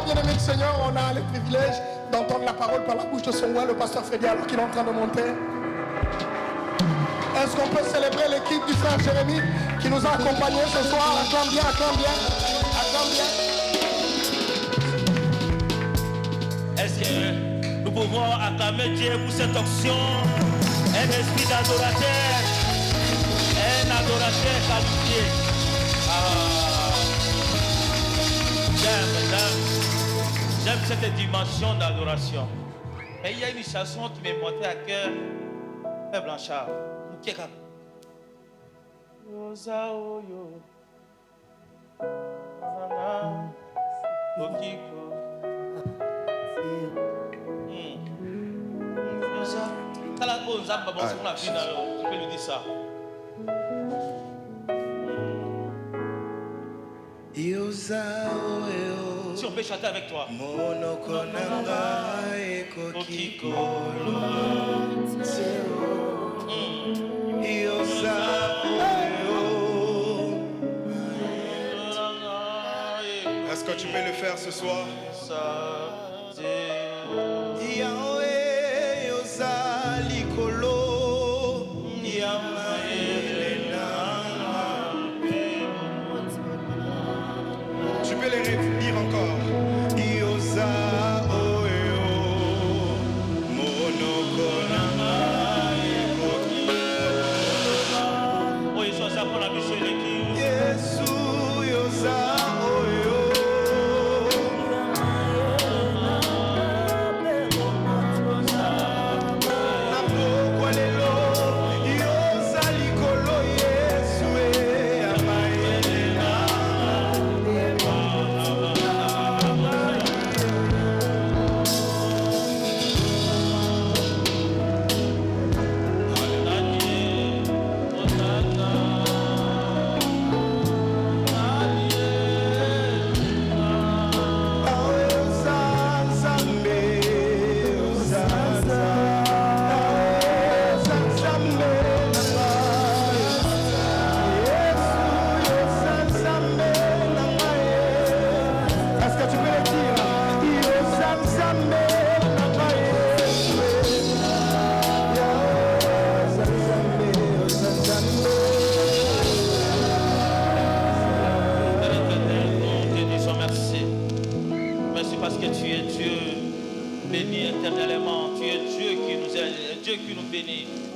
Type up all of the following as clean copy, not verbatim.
Alors, bien-aimés du Seigneur, on a le privilège d'entendre la parole par la bouche de son roi, le pasteur Freddy, alors qu'il est en train de monter. Est-ce qu'on peut célébrer l'équipe du frère Jérémie qui nous a accompagnés ce soir? Acclame bien, acclame bien, acclame bien. Est-ce que nous pouvons acclamer Dieu pour cette onction? Un esprit d'adorateur, un adorateur qualifié. J'aime cette dimension d'adoration. Et il y a une chanson qui m'est montée à cœur. Frère Blanchard, tu peux lui dire ça. Si on peut chanter avec toi. Est-ce que tu peux le faire ce soir? Tu peux les redire encore.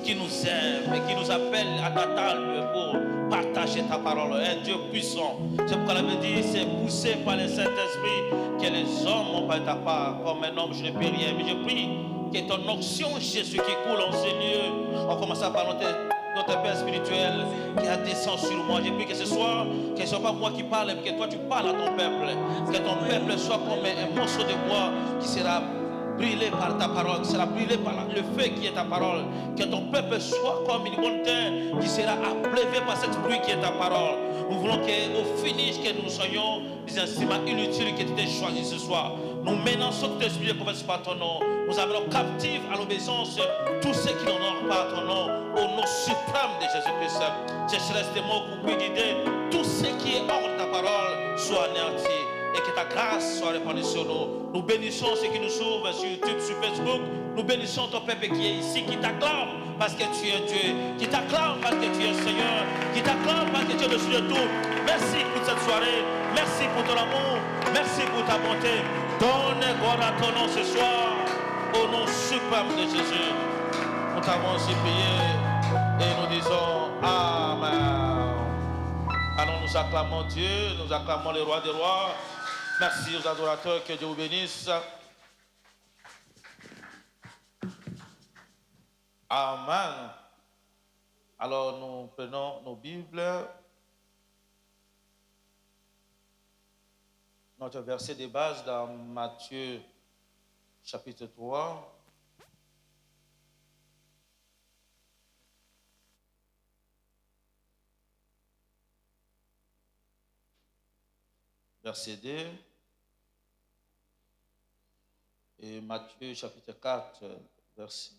Qui nous aime et qui nous appelle à ta table pour partager ta parole. Un Dieu puissant. C'est pourquoi la Bible dit, c'est poussé par le Saint-Esprit que les hommes n'ont pas ta part. Comme un homme, je ne peux rien. Mais je prie que ton onction, Jésus, qui coule en ces lieux, en commençant par notre Père spirituel qui a descendu sur moi. Je prie que ce soir, que ce soit pas moi qui parle, mais que toi tu parles à ton peuple. Que ton peuple soit comme un morceau de bois qui sera brûlé par ta parole, qui sera brûlé par le feu qui est ta parole. Que ton peuple soit comme une bonne terre qui sera applévé par cette pluie qui est ta parole. Nous voulons qu'au finish, que nous soyons des instruments inutiles qui t'aient choisis ce soir. Nous menaçons que tes esprits ne commencent pas ton nom. Nous amenons captifs à l'obéissance tous ceux qui n'honorent pas ton nom. Au nom suprême de Jésus-Christ. Sécheresse des mots pour guider tout ce qui est hors de ta parole soit anéanti. Et que ta grâce soit répandue sur nous. Nous bénissons ceux qui nous suivent sur YouTube, sur Facebook. Nous bénissons ton peuple qui est ici, qui t'acclame parce que tu es Dieu, qui t'acclame parce que tu es Seigneur, qui t'acclame parce que tu es le Dieu de tout. Merci pour cette soirée, merci pour ton amour, merci pour ta bonté. Donne gloire à ton nom ce soir, au nom suprême de Jésus. Nous t'avons aussi prié et nous disons Amen. Alors nous acclamons Dieu, nous acclamons le roi des rois. Merci aux adorateurs, que Dieu vous bénisse. Amen. Alors nous prenons nos Bibles. Notre verset de base dans Matthieu chapitre 3. Verset 2. Et Matthieu chapitre 4, verset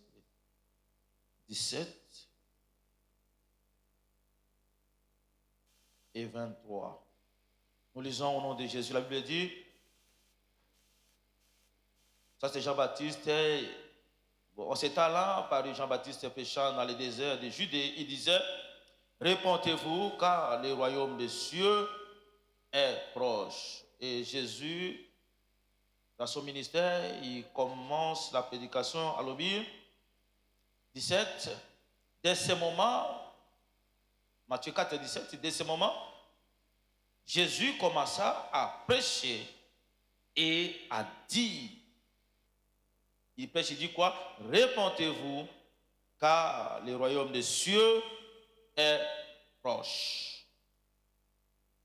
17 et 23. Nous lisons au nom de Jésus. La Bible dit, Ça, c'est Jean-Baptiste. Bon, en ces temps-là, par Jean-Baptiste péchant dans le désert de Judée, il disait, répentez-vous, car le royaume des cieux est proche. Et Jésus, dans son ministère, il commence la prédication à l'obéir. 17. Dès ce moment, Matthieu 4, 17, dès ce moment, Jésus commença à prêcher et à dire, il prêche, il dit quoi? Répentez-vous, car le royaume des cieux est proche.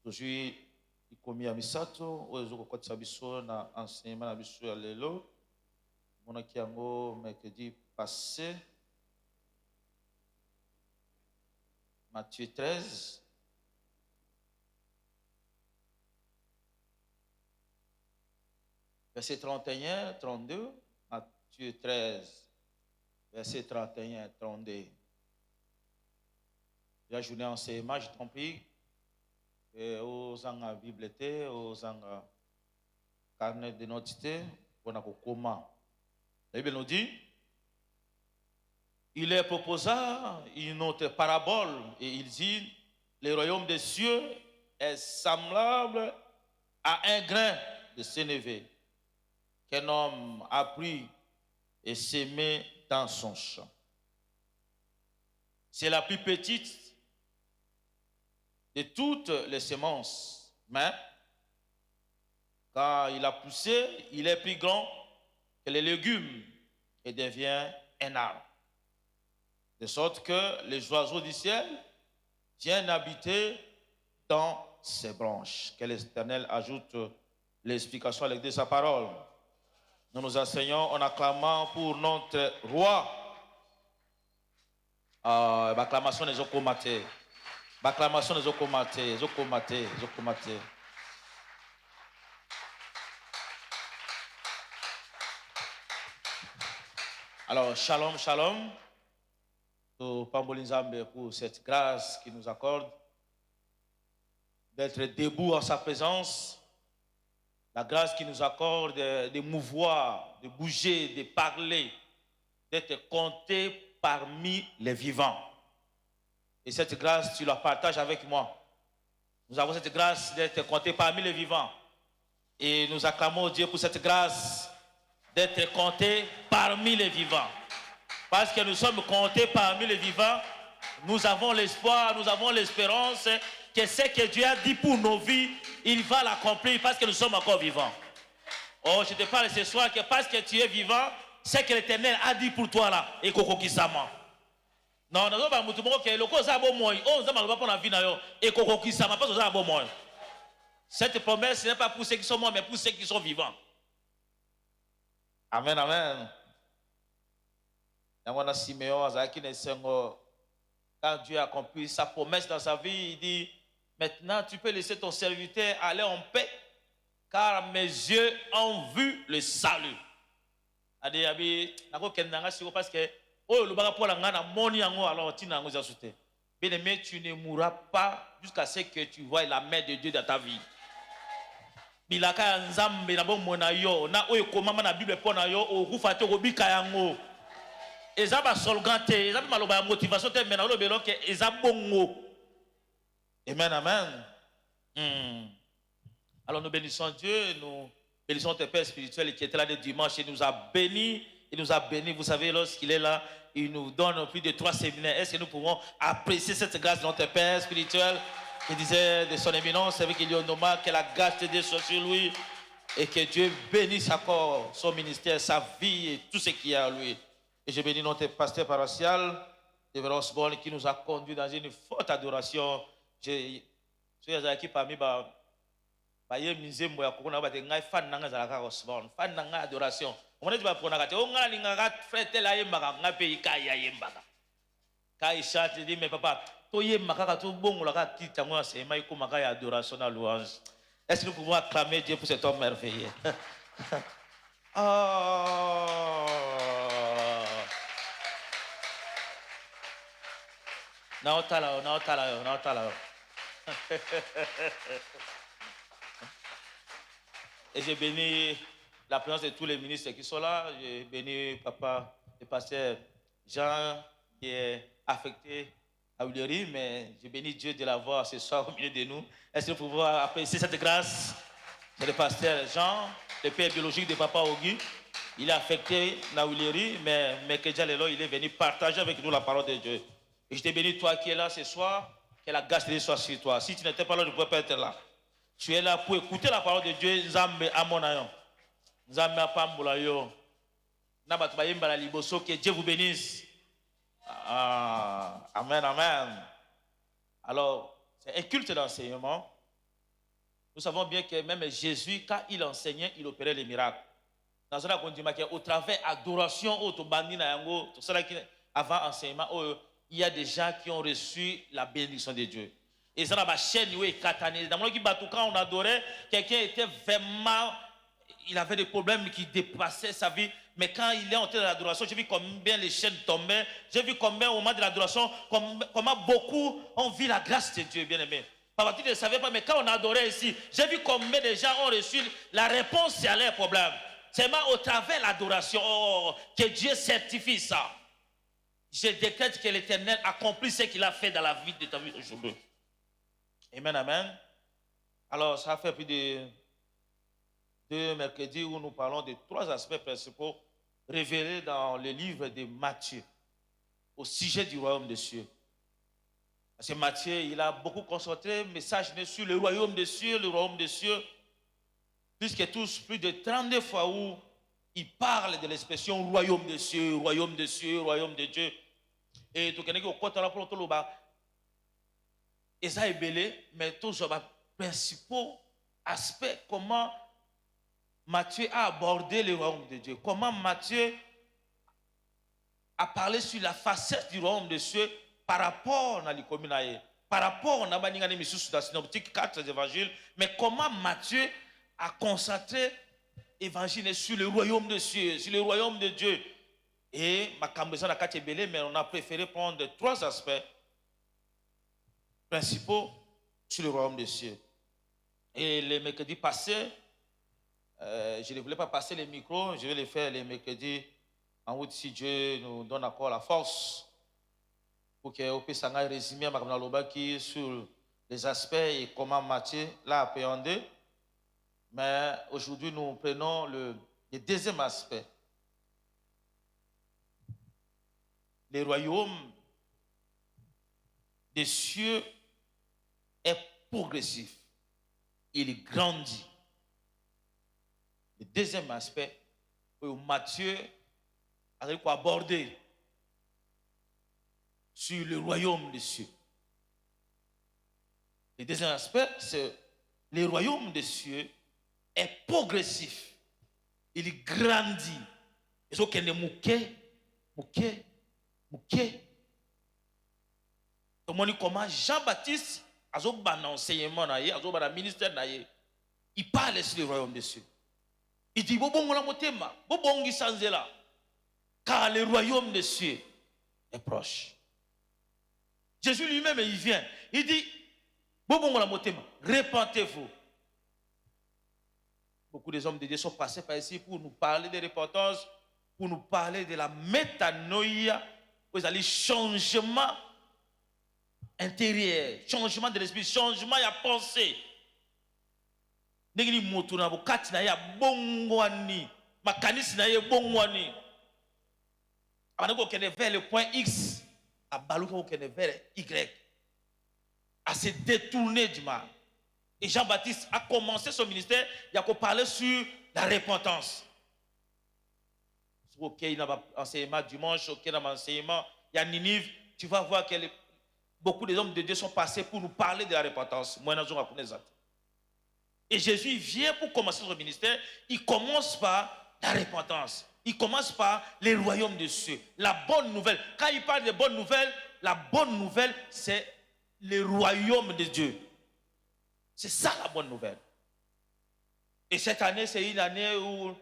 Aujourd'hui, il commis à Misato, ozo kokotisa biso na enseignement na biso ya lelo. Mona kiango mercredi passé. Matthieu 13. Verset 31, 32. Matthieu 13, verset 31, 32. La journée enseignement, je t'en prie. Aux anga Bible, aux anga carnet de notes, on a comment. La Bible nous dit, il leur proposa une autre parabole et il dit, le royaume des cieux est semblable à un grain de sénévé qu'un homme a pris et s'aimer dans son champ. C'est la plus petite de toutes les semences, mais quand il a poussé, il est plus grand que les légumes et devient un arbre. De sorte que les oiseaux du ciel viennent habiter dans ses branches. Que l'Éternel ajoute l'explication avec de sa parole. Nous nous enseignons en acclamant pour notre roi. L'acclamation des okomatés. L'acclamation des okomatés. Alors, shalom, shalom. Nous Pambolinzambe pour cette grâce qu'il nous accorde d'être debout en sa présence. La grâce qui nous accorde de mouvoir, de bouger, de parler, d'être compté parmi les vivants. Et cette grâce, tu la partages avec moi. Nous avons cette grâce d'être compté parmi les vivants. Et nous acclamons Dieu pour cette grâce d'être compté parmi les vivants. Parce que nous sommes comptés parmi les vivants, nous avons l'espoir, nous avons l'espérance que ce que Dieu a dit pour nos vies, il va l'accomplir parce que nous sommes encore vivants. Oh, je te parle ce soir que parce que tu es vivant, ce que l'Éternel a dit pour toi là, et koko kisama. Non, non, non, non, que le cause a bon moyen. Oh, nous allons pas la vie na et koko kisama parce que ça a bon moyen. Cette promesse n'est pas pour ceux qui sont morts, mais pour ceux qui sont vivants. Amen, amen. Quand Dieu a accompli sa promesse dans sa vie, il dit, maintenant tu peux laisser ton serviteur aller en paix, car mes yeux ont vu le salut. Parce que bien aimé, tu ne mourras pas jusqu'à ce que tu vois la main de Dieu dans ta vie. Bilaka nzambe na bomona yo na oyo komama na Bible pona yo okufa te kobika yango. Eza ba solgante, eza maloba ya motivation te mena lo beloke eza bongo. Amen, amen. Alors nous bénissons Dieu, nous bénissons tes pères spirituels qui étaient là le dimanche, il nous a bénis, vous savez, lorsqu'il est là, il nous donne plus de 3 séminaires. Est-ce que nous pouvons apprécier cette grâce de notre père spirituel? Il disait de son éminence avec Ilionoma que la grâce de Dieu soit sur lui et que Dieu bénisse encore son ministère, sa vie et tout ce qu'il y a à lui. Et je bénis notre pasteur paroissial, Révérend Osborne, qui nous a conduits dans une forte adoration. Je suis aquí parmi les mizembo ya kokona ba te ngai fan nanga zalaka Osborne, fan nanga adoration. On dit ba pona te o ngala linga frete la yembaka ngape ikaya yembaka. Kai chante dit mais papa to yembaka ka to bongola ka titango ya sema ikomaka ya adoration na louange. Est-ce que nous pouvons acclamer Dieu pour cet homme merveilleux? Oh. Naotala. Et j'ai béni la présence de tous les ministres qui sont là. J'ai béni papa, le pasteur Jean, qui est affecté à Huilery, mais j'ai béni Dieu de l'avoir ce soir au milieu de nous. Est-ce que vous pouvez apprécier cette grâce? C'est le pasteur Jean, le père biologique de papa Ogi. Il est affecté à Huilery, mais Mekedja Lelo, il est venu partager avec nous la parole de Dieu. Et je te bénis, toi qui es là ce soir, que la grâce de Dieu soit sur toi. Si tu n'étais pas là, je ne pouvais pas être là. Tu es là pour écouter la parole de Dieu. Nzambe amonayo. Nzambe apambulayo. Nabatbayimba la liboso, que Dieu vous bénisse. Amen, amen. Alors, c'est un culte d'enseignement. Nous savons bien que même Jésus, quand il enseignait, il opérait les miracles. Dans un qu'on dit au travers adoration, avant enseignement, il y a des gens qui ont reçu la bénédiction de Dieu. Et ça, la chaîne est katanée. Dans le cas quand on adorait, quelqu'un était vraiment, il avait des problèmes qui dépassaient sa vie. Mais quand il est entré dans l'adoration, j'ai vu combien les chaînes tombaient. J'ai vu combien au moment de l'adoration, comment beaucoup ont vu la grâce de Dieu, bien aimé. Papa, tu ne savais pas, mais quand on adorait ici, j'ai vu combien de gens ont reçu la réponse à leurs problèmes. C'est même au travers de l'adoration que Dieu certifie ça. Je décrète que l'Éternel accomplit ce qu'il a fait dans la vie de ta vie aujourd'hui. Amen, amen. Alors, ça fait plus de 2 mercredis où nous parlons de 3 aspects principaux révélés dans le livre de Matthieu au sujet du royaume des cieux. Parce que Matthieu, il a beaucoup concentré le message sur le royaume des cieux, le royaume des cieux. Plus que tous, plus de 32 fois où il parle de l'expression royaume des cieux, royaume des cieux, royaume de Dieu. Et tout le monde qui a pour tout le monde, et ça est belé, mais tous les principaux aspects, comment Matthieu a abordé le royaume de Dieu, comment Matthieu a parlé sur la facette du royaume des cieux par rapport à l'Ikominaye, par rapport à la synoptique 4 évangiles, mais comment Matthieu a concentré l'évangile sur le royaume des cieux, sur le royaume de Dieu. Et ma cambresa n'a qu'à belé, mais on a préféré prendre 3 aspects principaux sur le royaume des cieux. Et les mercredis passés, je ne voulais pas passer les micros, je vais les faire les mercredis en route si Dieu nous donne encore la force pour qu'on puisse résumer à Makamna sur les aspects et comment Matthieu l'a appréhendé. Mais aujourd'hui, nous prenons le deuxième aspect. Le royaume des cieux est progressif. Il grandit. Le deuxième aspect, Matthieu a abordé sur le royaume des cieux. Le deuxième aspect, c'est le royaume des cieux est progressif. Il grandit. Et ce qu'il est mouké. Comment Jean-Baptiste, à son enseignement, à son ministère, il parle sur le royaume des cieux. Il dit, car le royaume des cieux est proche. Jésus lui-même, il vient. Il dit, répentez-vous. Beaucoup des hommes de Dieu sont passés par ici pour nous parler de repentance, pour nous parler de la métanoïa, vous allez changement intérieur, changement de l'esprit, changement de la pensée. Negli motuna bokati na ya bongwani, makanisi na ye bongwani. Abanako kene vers le point X, abaluko kene vers Y. À se détourner du mal. Et Jean-Baptiste a commencé son ministère, il a parlé sur la repentance. Ok, il y a un enseignement dimanche, ok, il y a un enseignement, il y a Ninive, tu vas voir que beaucoup des hommes de Dieu sont passés pour nous parler de la repentance. Et Jésus vient pour commencer son ministère, il commence par la repentance. Il commence par les royaumes des cieux, la bonne nouvelle. Quand il parle de bonne nouvelle, la bonne nouvelle, c'est le royaume de Dieu. C'est ça la bonne nouvelle. Et cette année, c'est une année où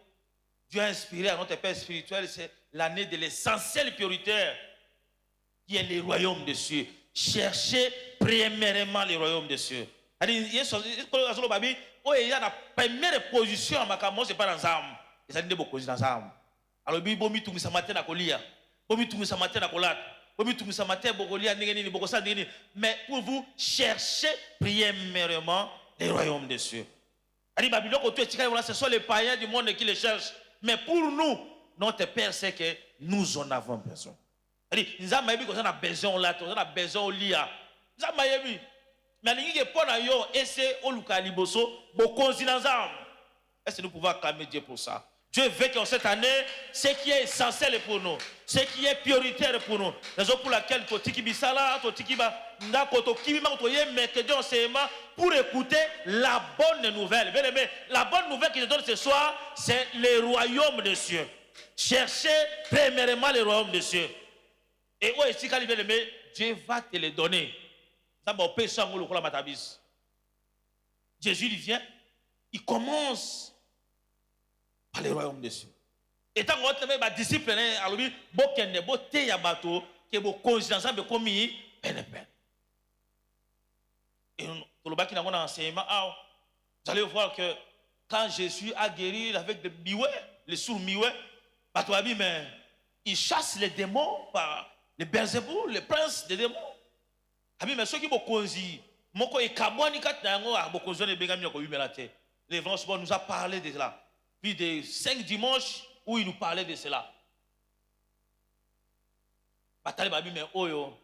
Dieu a inspiré à notre Père spirituel, c'est l'année de l'essentiel prioritaire, qui est le royaume des cieux. Cherchez premièrement le royaume des cieux. Il y a la première position à ma c'est pas dans l'âme. ça dit beaucoup dans ça. Alors bi bomi tout ça matin à kolia. Bomi tout ça matin à kolat. Bomi tout ça matin bokolia ngeni boko ça ngeni. Mais pour vous cherchez premièrement les royaumes des cieux. Ali Babylone ko ce sont les païens du monde qui les cherchent. Mais pour nous, notre Père sait que nous en avons besoin. Ali nzamba yebi ko ça na besoin là, on a besoin au lia. Nzamba yebi. Mais alingi ke pona yo ese oluka liboso bokonzi na nzamba. Est-ce que nous pouvons acclamer Dieu pour ça? Dieu veut qu'en cette année, ce qui est essentiel pour nous, ce qui est prioritaire pour nous, raison pour laquelle pour écouter la bonne nouvelle. Bien aimé, la bonne nouvelle qu'il donne ce soir, c'est les royaumes des cieux. Cherchez premièrement les royaumes des cieux. Et où est-ce qu'il bien aimé? Dieu va te les donner. Jésus il vient, il commence par les royaumes des cieux. Et tant que les disciples, alors, bokende, bote ya bato, que bo conscience be komi peine. Et tout le bas qui n'a pas enseignement, vous allez voir que quand Jésus a guéri avec des miouets, les sourds miouets, bato abi mais il chasse les démons par les Belzébul, les princes des démons. Abi mais ceux qui bo konzi, moko e kabwani kat na ngo bo konzo ne bengami ko yumelate. L'évangile nous a parlé de cela. Puis de 5 dimanches où il nous parlait de cela. Batali babi mais oyo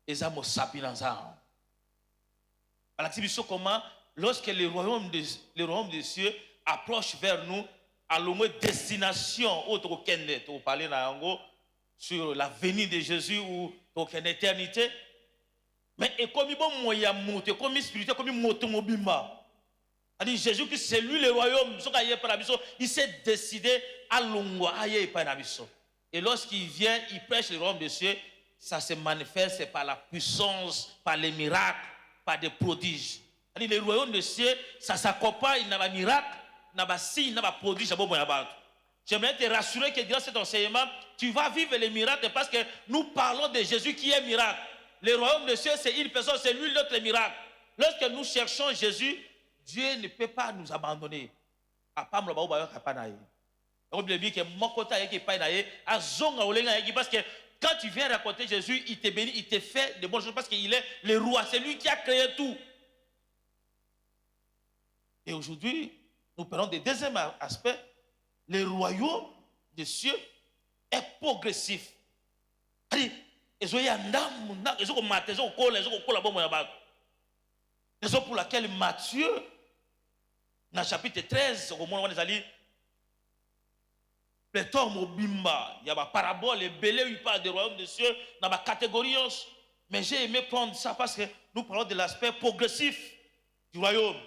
ezamo sapinanza. Alors comment lorsque les royaumes des cieux approchent vers nous à l'homme destination autre kende to parler na yango sur la venue de Jésus ou aucune éternité. Mais et comme bon moya monte comme spirituel comme moto mobimba. Jésus qui c'est lui le royaume, il s'est décidé à l'ongwa. Et lorsqu'il vient, il prêche le royaume des cieux, ça se manifeste par la puissance, par les miracles, par des prodiges. Le royaume des cieux, ça s'accompagne dans les miracles, dans les signes, dans les prodiges. J'aimerais te rassurer que durant cet enseignement, tu vas vivre les miracles parce que nous parlons de Jésus qui est miracle. Le royaume des cieux, c'est une personne, c'est lui notre miracle. Lorsque nous cherchons Jésus, Dieu ne peut pas nous abandonner. Parce que quand tu viens raconter Jésus, il te bénit, il te fait de bonnes choses parce qu'il est le roi, c'est lui qui a créé tout. Et aujourd'hui, nous parlons du deuxième aspect, le royaume des cieux est progressif. Raison pour laquelle Matthieu, dans le chapitre 13, au moment où on est allé, pléthore mobimba, il y a des paraboles, les belés, il parle des royaumes des cieux, dans la catégorie. Mais j'ai aimé prendre ça parce que nous parlons de l'aspect progressif du royaume.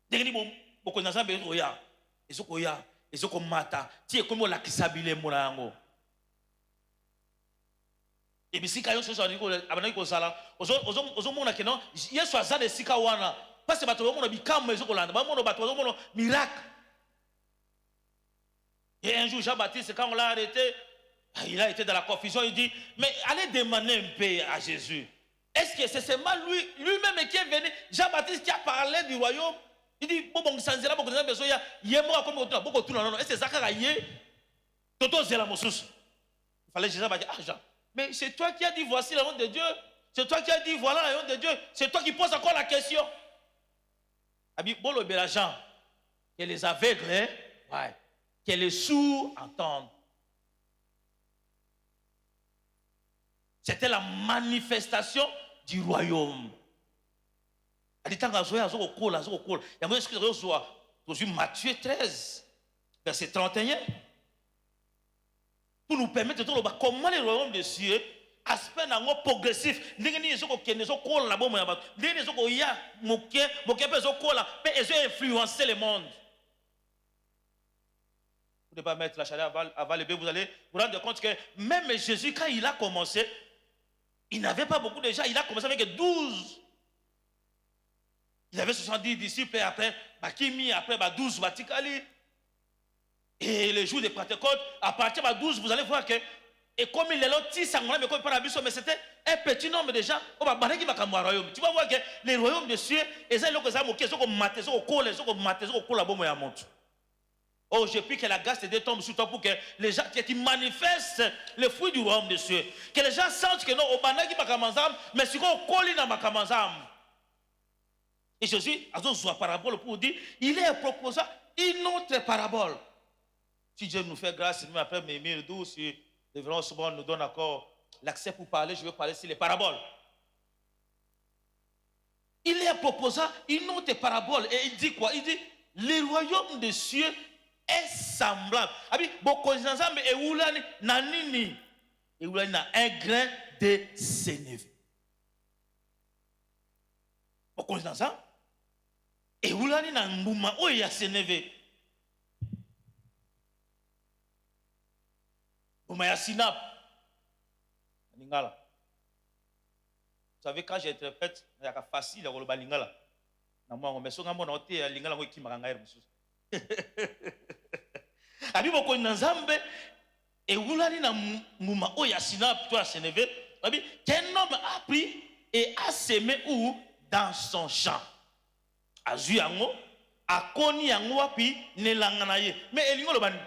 Dès que nous beaucoup d'ensemble, ils ont mata, tu es comme la kisabile molango. Et puis si quand on abandonne ko sala ozo mona que non yesu aza de sika wana parce que bato mona bikamo ezo kolanda ba mona bato mona miracle. Et un jour Jean-Baptiste quand on l'a arrêté, il a été dans la confusion, il dit mais allez demander un peu à Jésus. Est-ce que c'est seulement lui-même qui est venu, Jean-Baptiste qui a parlé du royaume? Il dit bon sanzela beaucoup de besoin yemo comme beaucoup tout non est-ce que Zakara yé toto zela mosusu. Il fallait Jésus va dire ah Jean. Mais c'est toi qui as dit voici la honte de Dieu. C'est toi qui as dit voilà la honte de Dieu. C'est toi qui poses encore la question. Abi bolo Bélajan, que les aveugles, ouais, que les sourds entendent. C'était la manifestation du royaume. Matthieu 13, verset 31. Pour nous permettre de voir comment le royaume des cieux, aspect progressif, ils influencer le monde. Vous ne pouvez pas mettre la chaleur avant le bébé, vous allez vous rendre compte que même Jésus, quand il a commencé, il n'avait pas beaucoup de gens, il a commencé avec 12. Il avait 70 disciples, et après, Bakimi, après, 12, Batikali. Et le jour de Pentecôte, à partir de 12, vous allez voir que, et comme il est là, mais c'était un petit nombre de gens, tu vas voir que les royaumes de cieux, ils ont maté, Oh, je prie que la grâce de Dieu tombe sur toi pour que les gens qui manifestent le fruit du royaume des cieux. Que les gens sentent que non, au banaki makamazam, mais si on colle dans makamazam. Et Jésus a une parabole pour dire, il est proposé une autre parabole. Si Dieu nous fait grâce, nous après mes douce, si le vraiment souvent nous donne encore l'accès pour parler, je vais parler sur les paraboles. Il est proposé une autre parabole et il dit quoi? Il dit, le royaume des cieux est semblable. Abi, beaucoup de gens et oulani nanini et oulani na un grain de sénévé. Beaucoup de gens et oulani na mbuma o ya sénévé. Mbuma ya sinap. Lingala. Vous savez quand j'interprète, il y a facile à le lingala. Na moi on me songa mona ote lingala ngo kimaka ngaire mususu. Abi boko nzambe et oulani na mbuma o ya sinap toi sénévé. Abi qu'un homme a pris et a semé où dans son champ. Azu yango akoni yango wapi nelangana ye. Mais elingo le bani.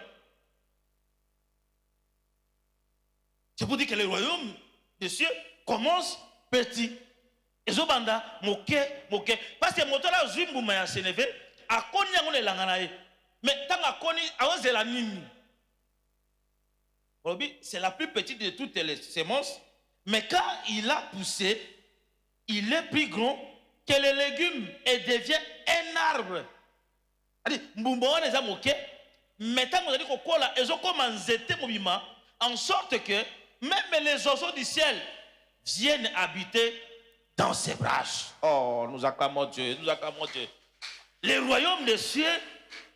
C'est pour dire que le royaume des cieux commence petit. Et zobanda moke. Parce que moto la zu mbuma ya sénévé akoni yango nelangana ye. Mais tant akoni awazela nini. C'est la plus petite de toutes les semences. Mais quand il a poussé, il est plus grand que les légumes et devient un arbre. Mais tant qu'on a dit en sorte que même les oiseaux du ciel viennent habiter dans ses branches. Oh, nous acclamons Dieu, nous acclamons Dieu. Le royaume des cieux,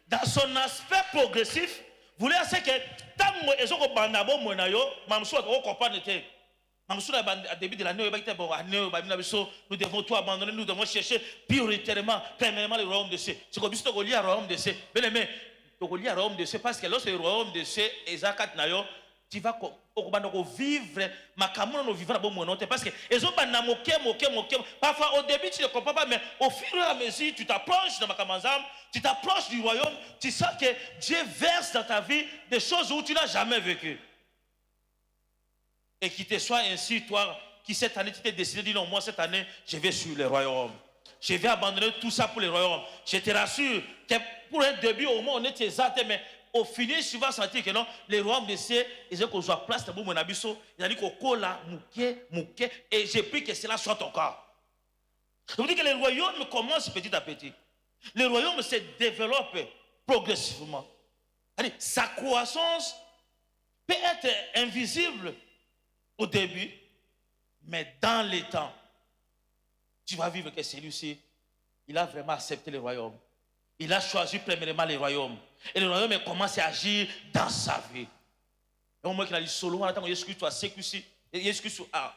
dans son aspect progressif, voulait dire que tant que les gens au début de l'année, nous devons tout abandonner, nous devons chercher prioritairement, premièrement le royaume de cieux. C'est comme si tu as le royaume de cieux. Bien aimé, tu as le royaume de cieux parce que lorsque le royaume de cieux est tu vas vivre, parce que parfois au début tu ne comprends pas, mais au fur et à mesure tu t'approches de Makamazam, tu t'approches du royaume, tu sens que Dieu verse dans ta vie des choses où tu n'as jamais vécu. Et qu'il te soit ainsi, toi, qui cette année tu t'es décidé de dire non, moi cette année je vais sur le royaume. Je vais abandonner tout ça pour le royaume. Je te rassure que pour un début au moins on est exact, mais au finish, tu vas sentir que non, les royaumes de cieux, ils ont qu'on soit place dans mon abisso, il a dit qu'on colla, mouké, et j'ai pris que cela soit ton cas. Je vous dis que le royaume commence petit à petit. Le royaume se développe progressivement. Sa croissance peut être invisible au début, mais dans les temps, tu vas vivre que celui-ci, il a vraiment accepté le royaume. Il a choisi premièrement le royaume. Et le royaume commence à agir dans sa vie. Et au moins qu'il a dit solo, on attend que Jésus soit sécurisé. Jésus soit à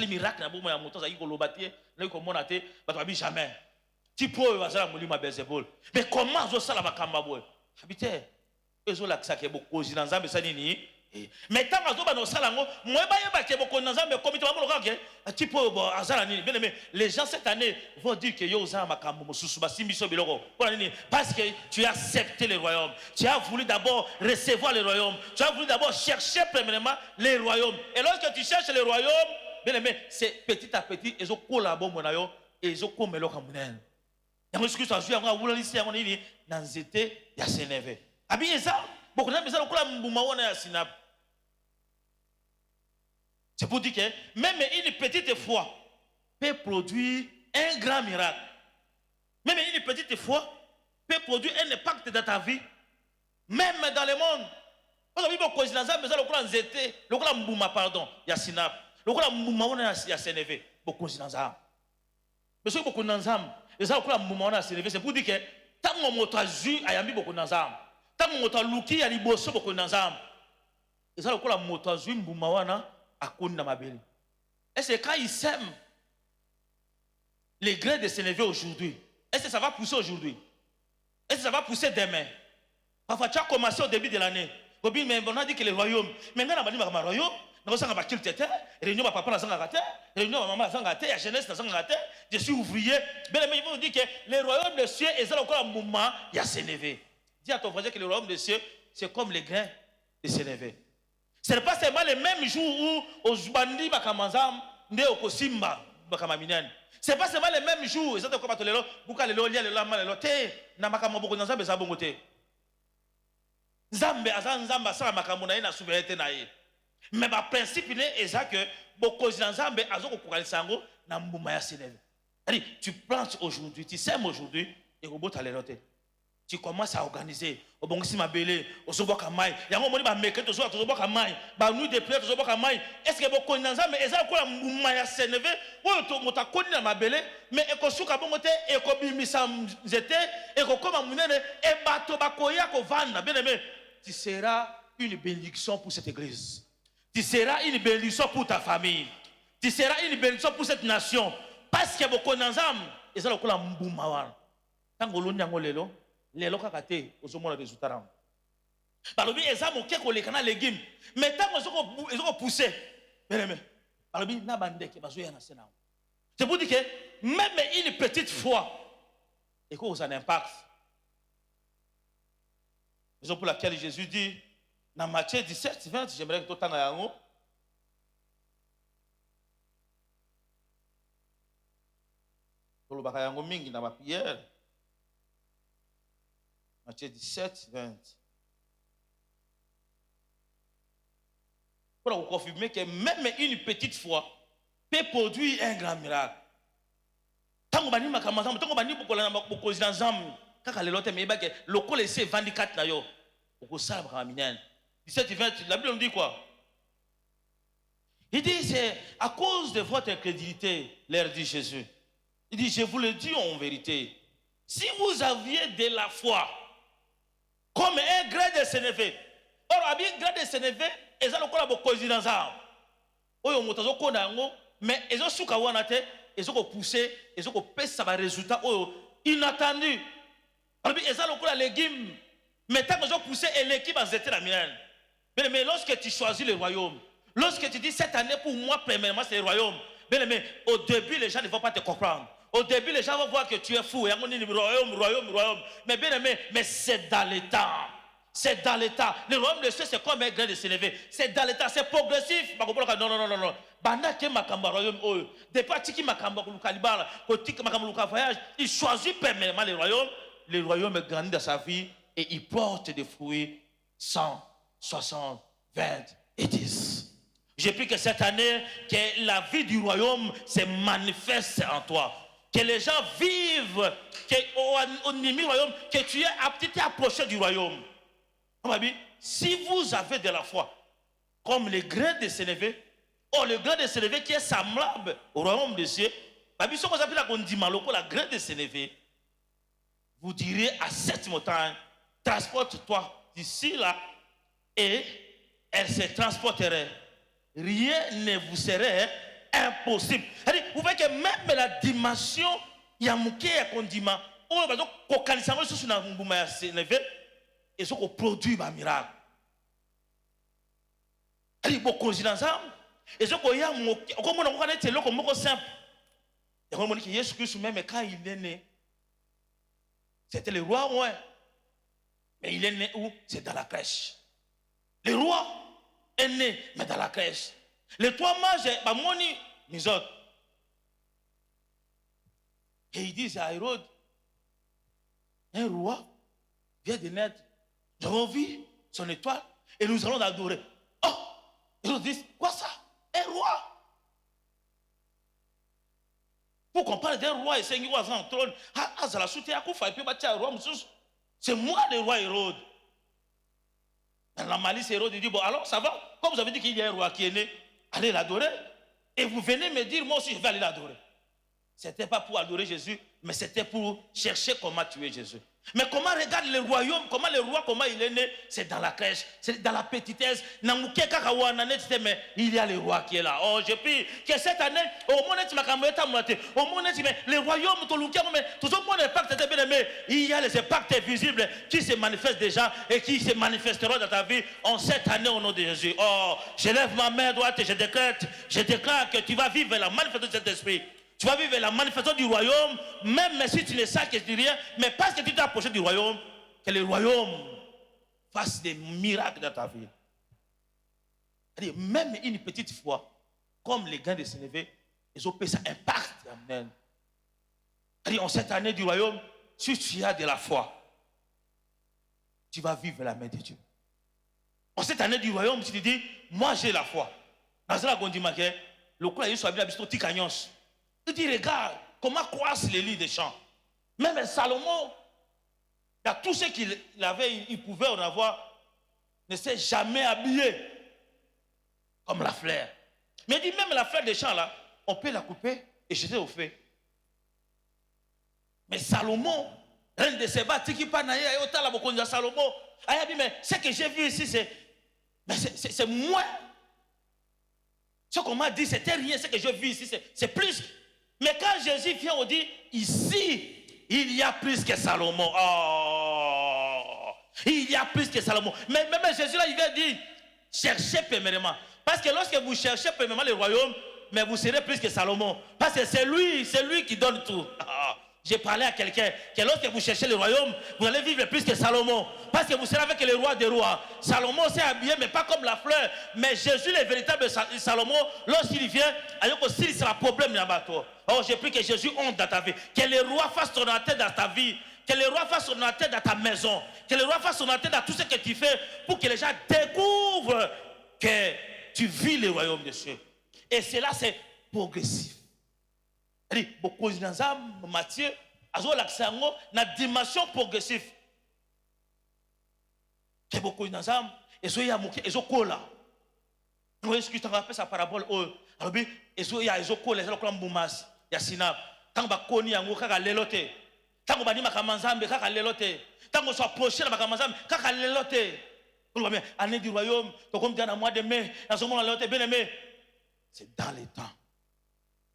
miracle, il y a un moto, il y a un bâti, il y a un bâti, jamais. Tu peux ma Belzébul. Mais comment je sais la Makambaboué? Habité. Ils ont l'accès à beaucoup de gens, mais tant que nous sommes les gens cette année vont dire que parce que tu as accepté le royaume, tu as voulu d'abord recevoir le royaume, tu as voulu d'abord chercher premièrement le royaume. Et lorsque tu cherches le royaume, bien aimé, c'est petit à petit, ils ont collaboré et ils ont comme le camouflage. Il y a ce que tu as vu avant, vous ici, on est dans l'été, il y a Sénévé. Habillez ça, beaucoup de gens ont c'est pour dire que même une petite foi peut produire un grand miracle. Même une petite foi peut produire un impact dans ta vie, même dans le monde. Vous avez vu beaucoup de gens, pardon, il y a Sinap, il y a Sénévé, beaucoup de gens. Mais si beaucoup de gens, c'est pour dire que tant que mon trazu a yambi beaucoup de gens, tant que mon traluki a liboso beaucoup de gens, et ça, le mon trazu mboumawana. Est-ce que quand ils sèment les grains de Sénévé aujourd'hui, est-ce que ça va pousser aujourd'hui? Est-ce que ça va pousser demain? Parfois, tu as commencé au début de l'année. Mais on a dit que le royaume, mais on a dit que le royaume, on a dit que réunion de papa, réunion de maman, la jeunesse, je suis ouvrier. Mais ils vont dire que le royaume de cieux est encore un moment, il y a Sénévé. Dis à ton voisin que le royaume des cieux, c'est comme les grains de sénévé. Ce n'est pas seulement le même jour où aux bandits bakamanzam ne okosimba bakaminene. Ce n'est pas seulement le même jour. Et ça te quoi batolelo, buka lelo lia lelo malelo te na makambo boko nzambe za bongo te. Nzambe azan nzamba sa makambo na ina souveraineté na ye. Mais ba principe ne eza que boko nzambe azoko kokalisa ngo na mbuma ya sénévé. C'est-à-dire tu plantes aujourd'hui, tu sèmes aujourd'hui et robota lelo te. Tu commences à organiser. Au bon si ma belle, au sobo kamai. Yango moni ba meke to sobo kamai. Ba nuit de prière to sobo kamai. Est-ce que boko nanza mais eza ko la mbuma ya sénévé ou to mota koni na mabele mais eko suka bongo te eko bimisa nzete eko koma munene e bato bakoya ko vanda bien aimé. Tu seras une bénédiction pour cette église. Tu seras une bénédiction pour ta famille. Tu seras une bénédiction pour cette nation parce que boko nanza eza ko la mbuma wana. Tango lo nyango lelo lelo kaka te ozomona résultat rango balobi eza moke koleka na légume mais tant ezoko pousser bien-aimé balobi na bandeke bazoya na sena. C'est pour dire que même une petite foi et que ça a un impact. Raison pour laquelle Jésus dit dans Matthieu 17 20, j'aimerais que tout le temps yango tolobaka yango mingi na ba prière. Matthieu 17, 20. Pour vous confirmer que même une petite foi peut produire un grand miracle. Tant que vous avez dit que vous avez kaka lelo te meba ke lokole se 24 na yo okosala bakaminen 17 20 la Bible nous dit quoi? Il dit c'est à cause de votre incrédulité, leur dit Jésus. Il dit je vous le dis en vérité, si vous aviez de la foi comme un grain de sénévé. Or, un grain de sénévé, ils ont encore beaucoup de gens. Oyo motazo kona ngo, mais ils ont souka wana te, ils ont poussé, ils ont payé ça va résultat oyo inattendu. Alors ils ont encore les légumes, mais tant qu'ils ont poussé et l'équipe a jeté la mienne. Mais lorsque tu choisis le royaume, lorsque tu dis cette année pour moi premièrement c'est le royaume, mais au début les gens ne vont pas te comprendre. Au début, les gens vont voir que tu es fou. Royaume. Mais bien aimé, mais c'est dans l'état. C'est dans l'état. Le royaume de Dieu, c'est comme un grain de sénévé. C'est dans l'état, c'est progressif. Non. Banda ke makamba royaume oyo. Depuis que makamba lukalibala, que makamba voyage, il choisit premièrement le royaume. Le royaume grandit dans sa vie et il porte des fruits 100, 60, 20 et 10. J'ai pris que cette année, que la vie du royaume se manifeste en toi. Que les gens vivent au niveau du royaume, que tu es approché du royaume. Si vous avez de la foi, comme le grain de sénévé, le grain de sénévé qui est semblable au royaume de Dieu, la grain de sénévé, vous direz à cette montagne, transporte-toi d'ici là, et elle se transporterait. Rien ne vous serait impossible. Vous voyez que même la dimension, il y a un condiment. On va donc organiser sur la Mbouma Sénévé et ce qu'on produit un miracle. Il y a beaucoup de ensemble et ce qu'on y a, comme on a c'est le simple. Et on dit que Jésus-Christ même quand il est né, c'était le roi, ouais. Mais il est né où? C'est dans la crèche. Le roi est né, mais dans la crèche. Les trois mages, bah moni, les autres. Et ils disent à Hérode, un roi vient de naître. Nous avons vu son étoile et nous allons l'adorer. Oh! Hérode dit, quoi ça? Un roi? Pour qu'on parle d'un roi et c'est un roi en trône. C'est moi le roi Hérode. Dans la malice, Hérode dit, bon alors ça va? Comme vous avez dit qu'il y a un roi qui est né, allez l'adorer. Et vous venez me dire, moi aussi je vais aller l'adorer. Ce n'était pas pour adorer Jésus, mais c'était pour chercher comment tuer Jésus. Mais comment regarde le royaume, comment le roi, comment il est né, c'est dans la crèche, c'est dans la petitesse. Mais il y a le roi qui est là. Oh, je prie que cette année, au moins, le royaume, il y a les impacts visibles qui se manifestent déjà et qui se manifesteront dans ta vie en cette année au nom de Jésus. Oh, je lève ma main droite et je déclare que tu vas vivre la manifestation de cet esprit. Tu vas vivre la manifestation du royaume, même si tu ne sais que tu dis rien, mais parce que tu t'es approché du royaume, que le royaume fasse des miracles dans ta vie. C'est-à-dire, même une petite foi, comme les gars de Sénévé, ils ont payé ça impact. Amen. C'est-à-dire, en cette année du royaume, si tu as de la foi, tu vas vivre la main de Dieu. En cette année du royaume, tu te dis, moi j'ai la foi. Dans la gondimake, le coup, il soit bien habité au Ticagnos. Tu dis, regarde, comment croissent les lits des champs. Même Salomon, dans tout ce qu'il avait, il pouvait en avoir, ne s'est jamais habillé comme la fleur. Mais il dit, même la fleur des champs, là, on peut la couper et jeter au feu. Mais Salomon, reine de Séba, Tiki Panaï, Salomon, a dit, mais ce que j'ai vu ici, c'est moins. Ce qu'on m'a dit, c'était rien. Ce que j'ai vu ici, c'est plus. Mais quand Jésus vient, on dit, ici, il y a plus que Salomon. Oh, il y a plus que Salomon. Mais même Jésus, là, il vient dire, cherchez premièrement. Parce que lorsque vous cherchez premièrement le royaume, mais vous serez plus que Salomon. Parce que c'est lui qui donne tout. J'ai parlé à quelqu'un que lorsque vous cherchez le royaume, vous allez vivre plus que Salomon. Parce que vous serez avec le roi des rois. Salomon s'est habillé, mais pas comme la fleur. Mais Jésus, le véritable Salomon, lorsqu'il vient, s'il sera problème là-bas, toi. Oh, j'ai pris que Jésus honte dans ta vie. Que le roi fasse ton entrée dans ta vie. Que le roi fasse son entrée dans ta maison. Que le roi fasse son entrée dans tout ce que tu fais pour que les gens découvrent que tu vis le royaume de Dieu. Et cela, c'est progressif. Beaucoup de gens, Matthieu, ont la dimension progressive. Que beaucoup de gens, ils ont cola. Nous discutons après sa parabole. Ils ont cola, ils ont cola, il y a sinap. Quand on koni yango kaka lelote. Quand on bani makamanzambe kaka lelote. Quand on s'approche de makamanzambe kaka lelote. Année du royaume, comme dans le mois de mai, dans ce moment lelote bien aimé. C'est dans les temps.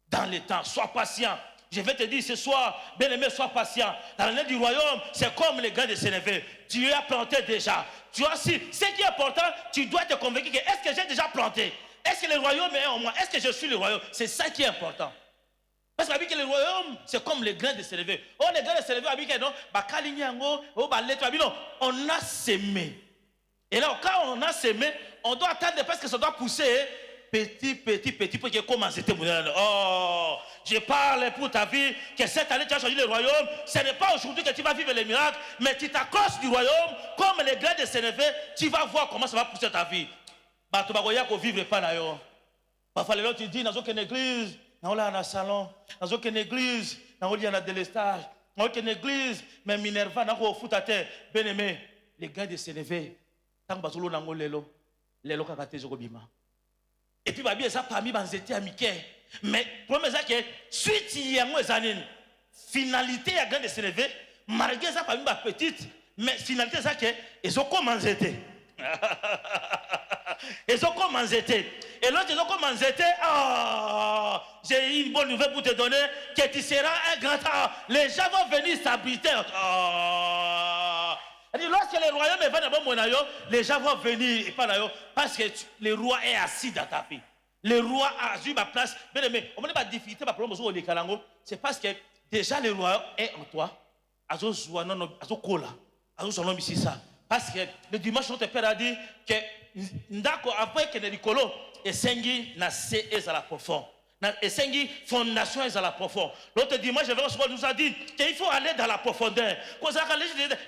Dans les temps, sois patient. Je vais te dire ce soir, bien aimé, sois patient. Dans l'année du royaume, c'est comme les gars de Sénévé. Tu as planté déjà. Tu as si. Ce qui est important, tu dois te convaincre que est-ce que j'ai déjà planté? Est-ce que le royaume est en moi? Est-ce que je suis le royaume? C'est ça qui est important. Parce que le royaume, c'est comme les grains de Sénévé. Oh, les grains de Sénévé, non, on a semé. Et là, quand on a semé, on doit attendre parce que ça doit pousser. Petit, pour que commence. Oh, je parle pour ta vie, que cette année tu as choisi le royaume. Ce n'est pas aujourd'hui que tu vas vivre les miracles, mais tu t'accroches du royaume, comme les grains de Sénévé, tu vas voir comment ça va pousser ta vie. Tu vas vivre pas là. Parfois, tu dis, dans une église, dans un salon, dans une église, dans un délestage, dans une église, mais Minerva, dans un foot à terre. Bien aimé, les grains de Sénévé, tant que tu as un lelo, lelo kakate zogobima. Et puis, bien ça parmi les étés américains. Mais, le problème, c'est que, suite il y a des années, finalité à grande s'élever, malgré ça parmi les petites, mais finalité, c'est que, ils ont commencé. Ils ont commencé. Et lorsque ils ont commencé, j'ai une bonne nouvelle pour te donner, que tu seras un grand temps. Les gens vont venir s'habiter. Lorsque le royaume est venu, les gens vont venir parce que le roi est assis dans ta vie. Le roi a eu ma place. Bien aimé, on n'a pas de difficulté, c'est parce que déjà le roi est en toi. Parce que le dimanche, notre père a dit que après que Nicolo et Sengi n'a à la profonde. Et Sengi, fondation est à la profonde. L'autre dimanche, je nous a dit qu'il faut aller dans la profondeur.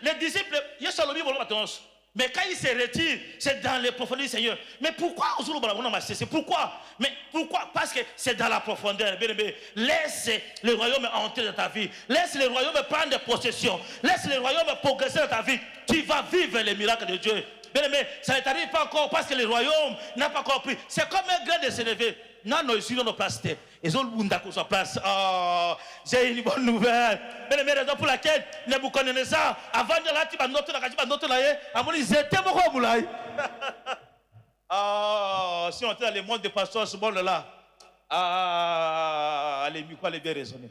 Les disciples, ils sont mais quand ils se retirent, c'est dans les profondeurs du Seigneur. Mais pourquoi c'est pourquoi? Mais pourquoi? Parce que c'est dans la profondeur. Laisse le royaume entrer dans ta vie. Laisse le royaume prendre possession. Laisse le royaume progresser dans ta vie. Tu vas vivre les miracles de Dieu. Bien aimé, ça ne t'arrive pas encore parce que le royaume n'a pas encore pris. C'est comme un grain de s'élever. Non, non, ici, nos places. Ils ont le monde à sa place. Oh, j'ai une bonne nouvelle. Mais la raison pour laquelle vous connaissez ça, avant de là, tu vas noter la ils étaient beaucoup moulay. Ah, si on était dans le monde des pasteurs, ce monde-là, les micros allaient bien raisonner.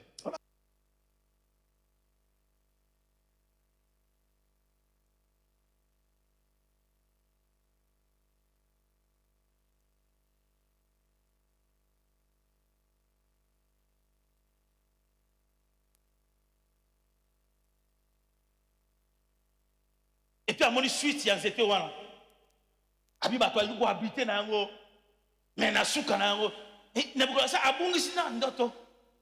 à mon suite, il y a zété wana. Abiba toi, il faut habiter na yango. Mais na souka na yango. Et Nebuchadnezzar a bungi sina ndoto.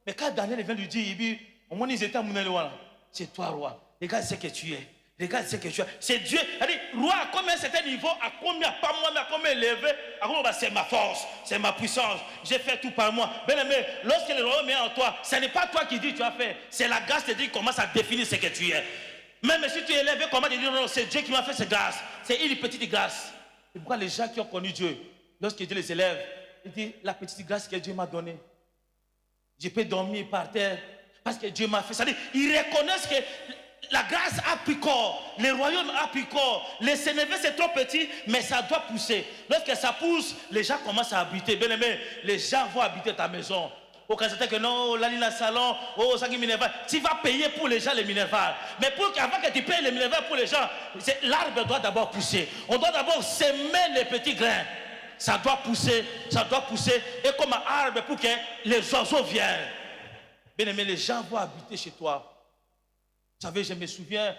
Mais quand Daniel vient lui dire, il dit, au moins ils étaient à mon wana. C'est toi, roi. Regarde ce que tu es. Regarde ce que tu as. C'est Dieu. C'est-à-dire, roi, à combien certain niveau, à combien, pas moi, mais à combien élevé, à combien, c'est ma force, c'est ma puissance. J'ai fait tout par moi. Bien aimé, lorsque le royaume est en toi, ce n'est pas toi qui dis tu as fait. C'est la grâce de Dieu qui commence à définir ce que tu es. Même si tu es élevé, comment te dire non, c'est Dieu qui m'a fait cette grâce. C'est une petite grâce. C'est pourquoi les gens qui ont connu Dieu, lorsque Dieu les élève, ils disent la petite grâce que Dieu m'a donnée. Je peux dormir par terre parce que Dieu m'a fait. C'est-à-dire, ils reconnaissent que la grâce a pris corps, le royaume a pris corps, les Sénévé c'est trop petit, mais ça doit pousser. Lorsque ça pousse, les gens commencent à habiter. Bien aimé, les gens vont habiter ta maison. Au cas où que non, là, le salon, oh, ça qui minerval, tu vas payer pour les gens les minerval. Mais avant que tu payes les minerval pour les gens, l'arbre doit d'abord pousser. On doit d'abord semer les petits grains. Ça doit pousser, et comme un arbre pour que les oiseaux viennent. Bien aimé, les gens vont habiter chez toi. Vous savez, je me souviens,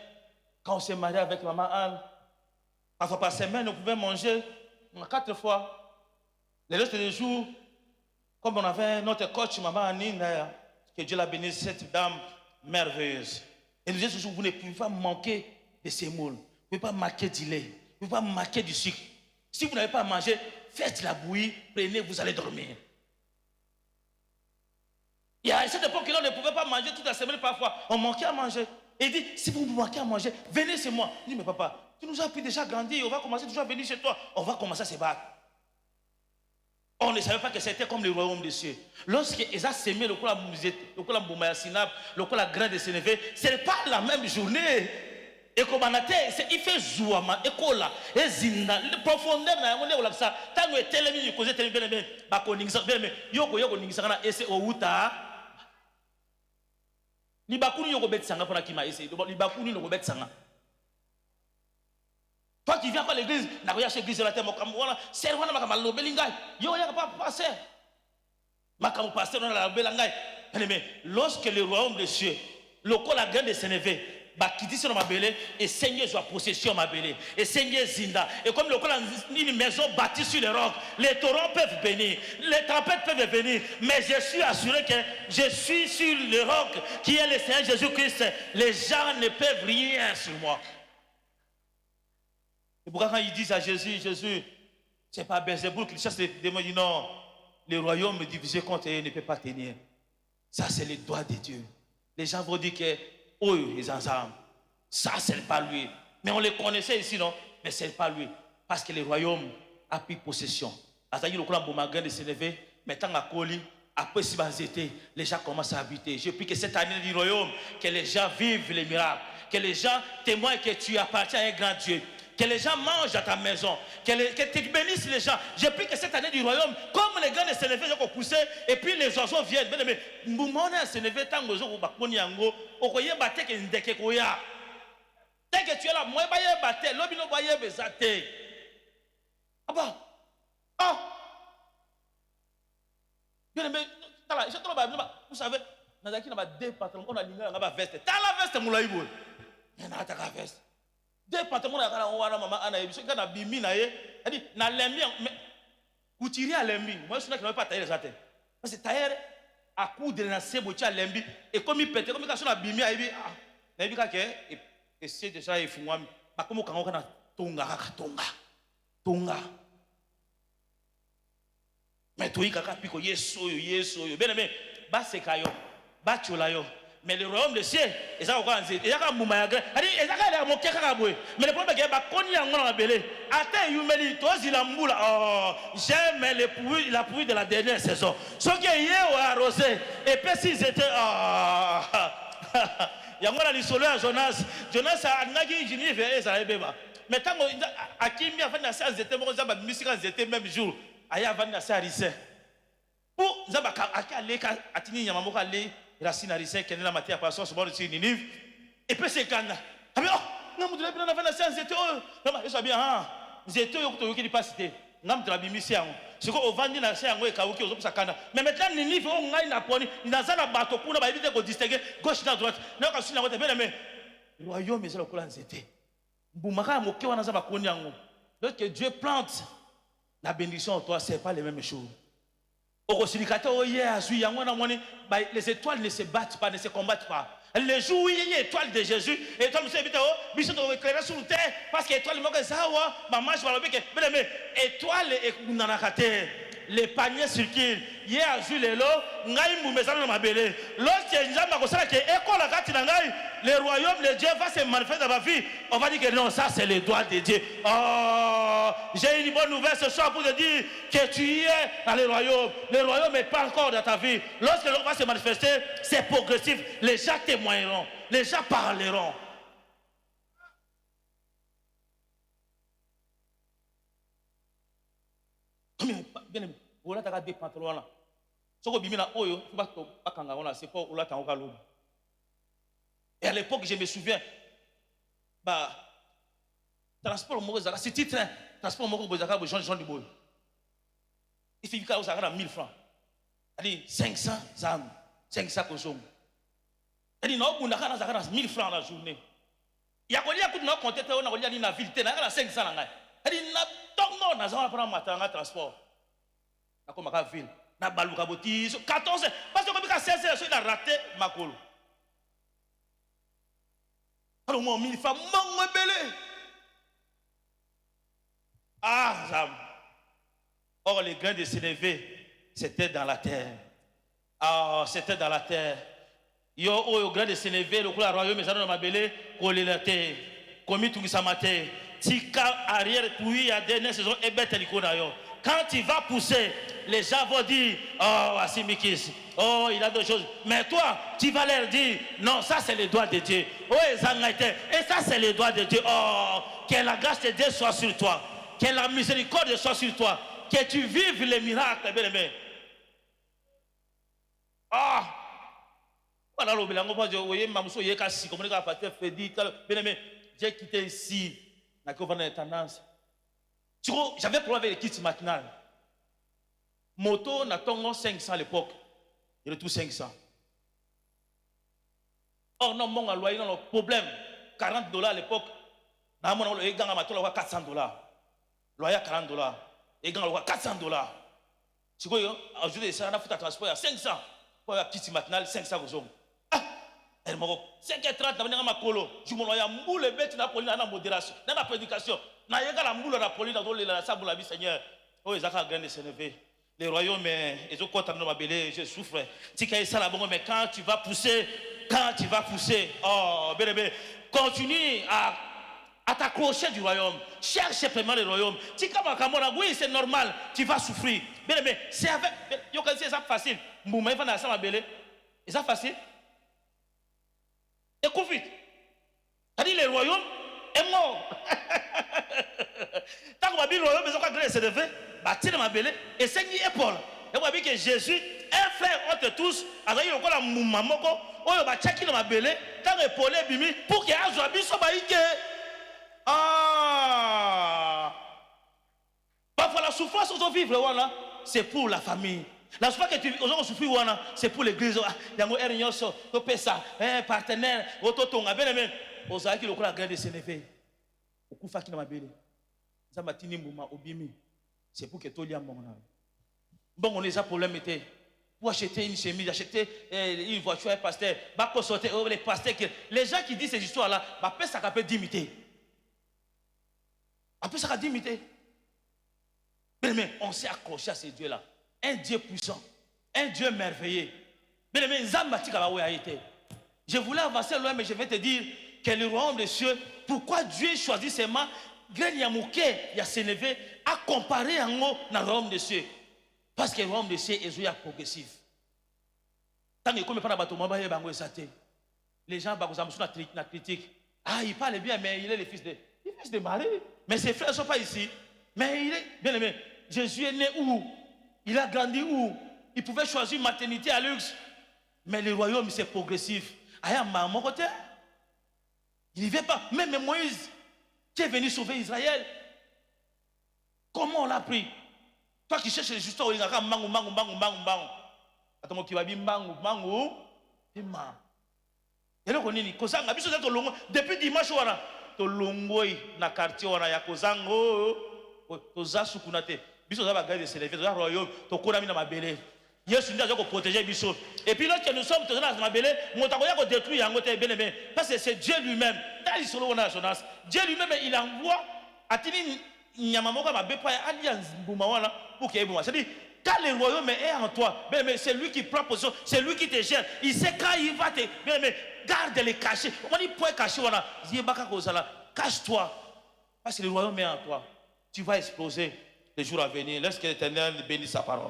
quand on s'est marié avec maman Anne, parfois par semaine, on pouvait manger 4 fois. Les restes des jours, comme on avait notre coach, maman Anine, que Dieu la bénisse, cette dame merveilleuse. Et nous disons toujours, vous ne pouvez pas manquer de sémoule, vous ne pouvez pas manquer du lait, vous ne pouvez pas manquer du sucre. Si vous n'avez pas à manger, faites la bouillie, prenez, vous allez dormir. Il y a cette époque là, on ne pouvait pas manger toute la semaine parfois. On manquait à manger. Et il dit, si vous manquez à manger, venez chez moi. Il dit, mais papa, tu nous as pu déjà grandir, on va commencer toujours à venir chez toi. On va commencer à se battre. On ne savait pas que c'était comme le royaume des cieux. Lorsque Esa s'aimait le Mboumaya Sinab, le grain de Sénévé, ce n'est pas la même journée. Et comme on a il fait Zouama, Ekola, et Zinda, le profondeur, on est ça. Tant que tu es là, tu es là, tu es là, tu es là, Libakuni yoko bet sanga pour la kima essaye. Libakuni yoko bet sanga. Toi qui viens pas à l'église, n'a pas chez l'église de la terre, voilà, c'est vraiment ma kamalo belingay. Yo ya pas passer. Ma kamalo passer dans la belingay. Mais lorsque le royaume des cieux, le col la grande de Sénévé, bah qui dit sur ma belé et Seigneur soit possession ma belé et Seigneur Zinda et comme le col une maison bâtie sur les rocs, les torrents peuvent venir, les tempêtes peuvent venir, mais je suis assuré que je suis sur le roc qui est le Seigneur Jésus-Christ. Les gens ne peuvent rien sur moi. Et pourquoi quand ils disent à Jésus, c'est pas Belzéboul qui chasse les démons, il dit non, le royaume divisé contre eux ne peut pas tenir. Ça c'est le doigt de Dieu. Les gens vont dire que oh, les ensembles, ça c'est pas lui. Mais on les connaissait ici, non? Mais c'est pas lui. Parce que le royaume a pris possession. C'est-à-dire le Bomagan de s'élever, maintenant à Koli, après si les gens commencent à habiter. Je prie que cette année du royaume, que les gens vivent les miracles, que les gens témoignent que tu appartiens à un grand Dieu. Que les gens mangent à ta maison, que tu bénisses les gens. Je prie que cette année du royaume, comme les gars de s'élever, ils ont poussé, et puis les oiseaux viennent. Mais, Mboumona s'élever, tant que les oiseaux vont yango, au koye bate que ndeke koya. Dès que tu es là, moi, baye bate, l'obino baye bezate. Ah bah, ah. Bien aimé, vous savez, Nazaki n'a pas deux pantalons, on a l'ingé, on a veste. T'as la veste, moulaïbou. Il y a ta veste. Deux pantalons à la ouana maman ana ebiso kana bimi na ye dit na lembi mais couturier à lembi moi je suis là qui ne veut pas tailler les athées parce que tailler à coudre na sebo tia lembi et comme il pète comme il a bimi a ebi ah na ebi ka ke et c'est déjà il fumwa ba comme kango kana tonga mais toi kaka piko yeso yo bien aimé ba sekayo ba cholayo. Mais le royaume des cieux, ils ont encore un zé. Ils ont encore un mouma yagre. Ils ont encore un moké kakaboué. Mais le problème est que quand il y a un belé, attends, il toi il a moula. Oh, j'aime la pluie de la dernière saison. Ce qui est hier ou arrosé. Et puis s'ils étaient il y a un soleil à Jonas. Jonas a nagi jini fait ça et beba. Mais tant à qui mi a fait nasser ils étaient morts, ils musique ils étaient même jour. Aya va nasser à risser. Pour zaba akale atini yamamoka le racine à risser qui est la matière par son bord de Ninive. Et puis c'est quand ah mais oh non vous devez bien avoir la séance c'était oh non mais ça bien hein c'était yo to qui pas cité ngam de la bimisi yango c'est quoi au vandi na séance ngo ekawuki ozo ça kana mais maintenant Ninive on ngai na poni inaza na bato kuna ba éviter ko distinguer gauche na droite na ka sina ngote bien mais royaume c'est le colan c'était Lorsque Dieu plante la bénédiction en toi, ce n'est pas les mêmes choses. Les étoiles ne se battent pas, ne se combattent pas. Les jours où il y a une étoile de Jésus, et toi, monsieur, Bichon doit éclairer sur terre, parce que l'étoile, maman, je vais le mais étoile et Nanakate, les paniers circulent. Hier, à Jules, Ngaï Moumezan dans ma belle. Lorsque le royaume de Dieu va se manifester dans ma vie, on va dire que non, ça c'est le doigt de Dieu. Oh, j'ai une bonne nouvelle ce soir pour te dire que tu es dans le royaume. Le royaume n'est pas encore dans ta vie. Lorsque l'on va se manifester, c'est progressif. Les gens témoigneront, les gens parleront. Bien aimé, voilà, tu as des pantalons là. Ce que bimina oyo, tu vas pas kanga c'est pas oula tango kalou. Et à l'époque, je me souviens, bah, transport au Mozaka, c'est titre, transport au Mozaka, Jean du Boy. Il fait que vous avez 1000 francs. Il dit 500 âmes, 500 consommes. Il dit non, vous avez 1000 francs la journée. Il y a un coup de nom compté, on a dit la ville, il y a 500 francs. Il dit non, nous avons pris un transport. Nous avons pris la ville. Nous avons pris 14 parce que nous avons 16 heures, il a raté ma colo. Alors moi, 1000 francs, mon belé. Ah, Zam. Or, les grains de s'élever, c'était dans la terre. Ah, c'était dans la terre. Yo, au grain de s'élever, le royaume, mais dans ma belé, collé la terre. Commis tout ça matin. Tika arrière, puis à dernière saison, et bête quand il va pousser, les gens vont dire, oh, Asimikis, oh, il a d'autres choses. Mais toi, tu vas leur dire, non, ça c'est le doigt de Dieu. Oh, et ça c'est le doigt de Dieu. Oh, que la grâce de Dieu soit sur toi. Que la miséricorde soit sur toi. Que tu vives les miracles, bien aimé. Ah! Voilà, le bilan, vous voyez, Mamousso, il y a cassé, comme le gars a fait dire, bien aimé, j'ai quitté ici. N'a tendance. J'avais problème avec les kits matinales. Moto n'a pas 500 à l'époque. Il est tout 500. Or, non, mon loyer, non, le problème, $40 à l'époque. Dans mon loyer, il gagne $400. Loyer $40. Il gagne $400. Si vous voyez, aujourd'hui, ça a fait un transport à 500. Pour la kit matinale, 500 euros. Elle m'a dit, 5h30, je ma colo. Je me loyer, moule bête, na poli, na modération, na prédication. Na yega la moule na poli, na dole la saboula la vie Seigneur. Oh, ils ont grain de s'élever. Les royaumes, ils ont compté dans ma belle, je souffre. Si tu ça là, bon, mais quand tu vas pousser, oh, bébé, continue à t'accrocher du royaume. Cherche simplement le royaume. Si tu as oui, c'est normal, tu vas souffrir. Bébé, c'est avec, c'est facile. Mouma, il va dans ma belle. C'est facile. Écoute vite. C'est-à-dire le royaume est mort. Tant qu'on va dire le royaume, ils ont grâce de s'élever, bâtir ma belle, et c'est une épaule. Et on va dire que Jésus, un frère entre tous, alors il y a encore la moumamoko, on va checker dans ma belle, tant épaulé, bimi, pour qu'il y ait un joie, soit baïque. Ah! Parfois la souffrance que vous vivez, c'est pour la famille. La souffrance que tu souffres, c'est pour l'église. Il y a un erignoso, un partenaire, un bien-aimé. Vous avez qui le grain de s'élever. Au coup, ma belle. C'est pour que tout le monde. Bon, on les a problème. Pour acheter une chemise, acheter une voiture, un pasteur, les pasteurs, les gens qui disent ces histoires-là, ça peut d'imiter. Après ça, d'imiter. Mais on s'est accroché à ces dieux-là. Un Dieu puissant, un Dieu merveilleux. Je voulais avancer loin, mais je vais te dire que le royaume des cieux, pourquoi Dieu choisit seulement à s'élever à comparer en haut dans le royaume des cieux. Parce que le royaume des cieux est progressif. Tant que comme les gens la critique. Ah, il parle bien, mais il est le fils de Marie. Mais ses frères ne sont pas ici. Mais il est bien aimé. Jésus est né où? Il a grandi où? Il pouvait choisir maternité à luxe. Mais le royaume, c'est progressif. À mon côté, il n'y vient pas. Même Moïse, qui est venu sauver Israël, comment on l'a pris? Toi qui cherches les histoires, il y a mangu. Attends, qui va dire mangu. Et là, on est depuis dimanche, tolongoi na quartier wana ya kozango toza sukunate biso za bagage de s'élever toza royaume tokona mina mabele Yesu ndiye azo ko protéger biso et puis lorsque nous sommes toza na mabele motako ya ko détruire yango te bien aimé parce que c'est Dieu lui-même tali solo wana sonance Dieu lui-même il envoie atini nyama moko mabepa ya alliance mbuma wana pour que bon c'est-à-dire quand le royaume est en toi, mais c'est lui qui prend position, c'est lui qui te gère. Il sait quand il va te. Mais garde les cachets. On dit point caché, voilà. Cache-toi. Parce que le royaume est en toi. Tu vas exploser les jours à venir. Laisse que l'Éternel bénisse sa parole.